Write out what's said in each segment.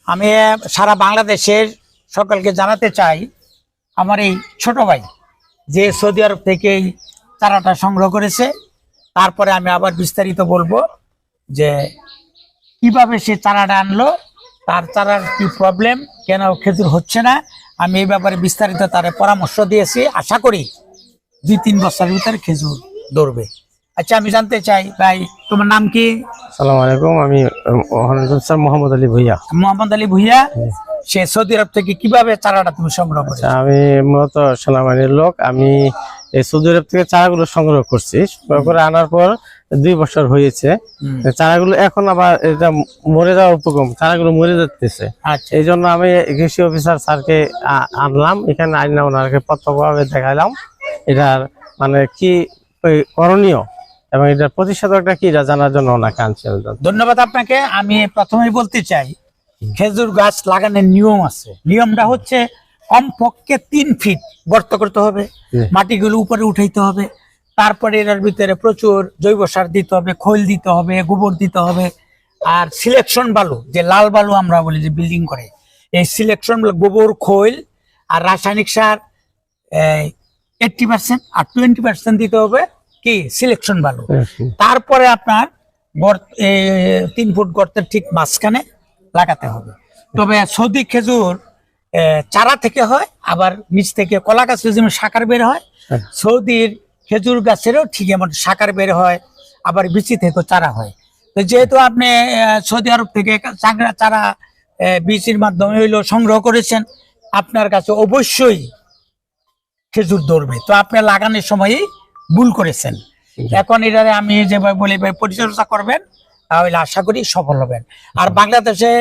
আমি সারা বাংলাদেশের সকলকে জানাতে চাই, আমার এই ছোট ভাই যে সৌদি আরব থেকে এই চারাটা সংগ্রহ করেছে, তারপরে আমি আবার বিস্তারিত বলবো যে কিভাবে সে চারাটা আনলো, তার চারার কি প্রবলেম, কেন খেজুর হচ্ছে না। আমি এই ব্যাপারে বিস্তারিত তার পরামর্শ দিয়েছি। আশা করি 2-3 বছরের ভিতরে খেজুর ধরবে। আচ্ছা, আমি জানতে চাই ভাই, তোমার নাম কি? আসসালামু আলাইকুম, আমি স্যার মোহাম্মদ আলী ভুইয়া। মোহাম্মদ আলী ভুইয়া। সে সৌদি আরব থেকে কিভাবে চারাটা তুমি সংগ্রহ করেছো? আমি মূলত সেনাবাহিনীর লোক। আমি এই সৌদি আরব থেকে চারাগুলো সংগ্রহ করছি। সংগ্রহ করে আনার পর 2 বছর হয়েছে। চারাগুলো এখন আবার এটা মরে যাওয়ার উপক্রম, চারাগুলো মরে যাচ্ছে। আচ্ছা, এই জন্য আমি কৃষি অফিসার স্যারকে আনলাম, এখানে আইনা ওনাকে প্রত্যক্ষভাবে দেখাইলাম এটার মানে কি করণীয় এবং এটার প্রতিষেধকটা কি, এটা জানার জন্য ওনাকে আনছি। ধন্যবাদ আপনাকে। আমি প্রথমেই বলতে চাই, খেজুর গাছ লাগানোর নিয়ম আছে। নিয়মটা হচ্ছে কমপক্ষে 3 ফিট গর্ত করতে হবে, মাটিগুলো উপরে উঠাইতে হবে, তারপরে এর ভিতরে প্রচুর জৈব সার দিতে হবে, খৈল দিতে হবে, গোবর দিতে হবে, আর সিলেকশন বালু, যে লাল বালু আমরা বলি যে বিল্ডিং করে, এই সিলেকশন গোবর, খৈল আর রাসায়নিক সার 80% আর 20% দিতে হবে কি সিলেকশন বালু। তারপরে আপনার 3 ফুট গর্তের ঠিক মাঝখানে লাগাতে হবে। তবে সৌদি খেজুর চারা থেকে হয়, আবার নিচ থেকে কলা গাছের যেমন শাখার বের হয়, সৌদির খেজুর গাছেরও ঠিক এমন শাখার বের হয়, আবার বিচি থেকেও চারা হয়। তো যেহেতু আপনি সৌদি আরব থেকে চারা বিচির মাধ্যমে হইলো সংগ্রহ করেছেন, আপনার কাছে অবশ্যই খেজুর ধরবে। তো আপনি লাগানোর সময়ই ভুল করেছেন। এখন এটারে আমি যেভাবে বলি ভাই, পরিচর্যা করবেন, তাহলে আশা করি সফল হবেন। আর বাংলাদেশে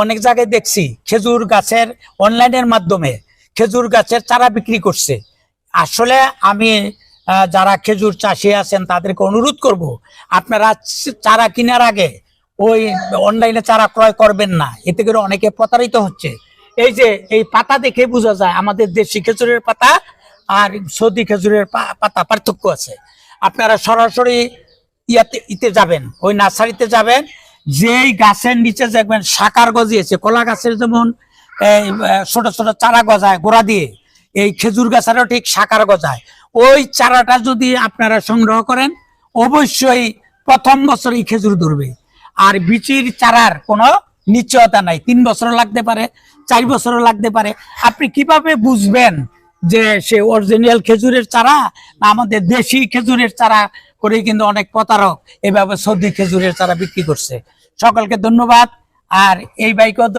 অনেক জায়গায় দেখছি খেজুর গাছের অনলাইনের মাধ্যমে খেজুর গাছের চারা বিক্রি করছে। আসলে আমি যারা খেজুর চাষি আছেন তাদেরকে অনুরোধ করব, আপনারা চারা কেনার আগে ওই অনলাইনে চারা ক্রয় করবেন না, এতে করে অনেকে প্রতারিত হচ্ছে। এই যে এই পাতা দেখে বোঝা যায় আমাদের দেশি খেজুরের পাতা আর সৌদি খেজুরের পাতা পার্থক্য আছে। আপনারা সরাসরি ইতে যাবেন, ওই নার্সারিতে যাবেন, যেই গাছের নিচে দেখবেন শাখার গজিয়েছে, কলা গাছের যেমন ছোট ছোট চারা গজায় গোড়া দিয়ে, এই খেজুর গাছেরও ঠিক শাখার গজায়। ওই চারাটা যদি আপনারা সংগ্রহ করেন, অবশ্যই প্রথম বছরই খেজুর ধরবে। আর বিচির চারার কোনো নিশ্চয়তা নাই, 3 বছরও লাগতে পারে, 4 বছরও লাগতে পারে। আপনি কিভাবে বুঝবেন যে সে অরিজিনাল খেজুরের চারা না আমাদের দেশি খেজুরের চারা করে? কিন্তু অনেক প্রতারক এভাবে সৌদি খেজুরের চারা বিক্রি করছে। সকলকে ধন্যবাদ। আর এই বাইকও